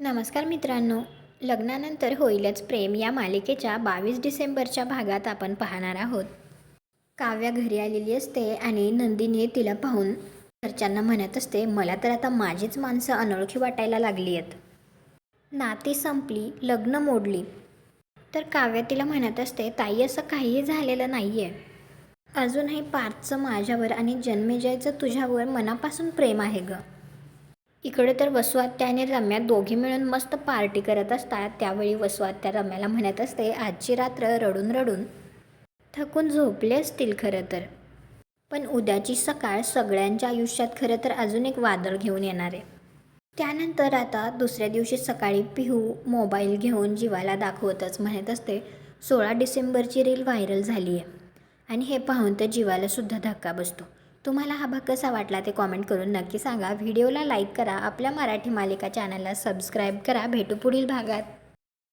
नमस्कार मित्रांनो, लग्नानंतर होईलच प्रेम या मालिकेच्या 22 डिसेंबरच्या भागात आपण पाहणार आहोत. काव्या घरी आलेली असते आणि नंदिनी तिला पाहून घरच्यांना म्हणत असते, मला तर आता माझीच माणसं अनोळखी वाटायला लागली आहेत. नाती संपली, लग्न मोडली. तर काव्या तिला म्हणत असते, ताई असं काहीही झालेलं नाही आहे. अजूनही पार्थचं माझ्यावर आणि जन्मेजयचं तुझ्यावर मनापासून प्रेम आहे गं. इकडे तर वसुआत्या आणि रम्या दोघी मिळून मस्त पार्टी करत असतात. त्यावेळी वसुआत्या रम्याला म्हणत असते, आजची रात्र रडून रडून थकून झोपले असतील खरं तर, पण उद्याची सकाळ सगळ्यांच्या आयुष्यात खरं तर अजून एक वादळ घेऊन येणार आहे. त्यानंतर आता दुसऱ्या दिवशी सकाळी पिहू मोबाईल घेऊन जीवाला दाखवतच म्हणत असते, 16 डिसेंबरची रील व्हायरल झाली आहे. आणि हे पाहून तर जीवालासुद्धा धक्का बसतो. तुम्हाला हा भाग कसा वाटला ते कॉमेंट करून नक्की सांगा. व्हिडिओला लाईक करा, आपल्या मराठी मालिका चॅनलला सबस्क्राईब करा. भेटू पुढील भागात.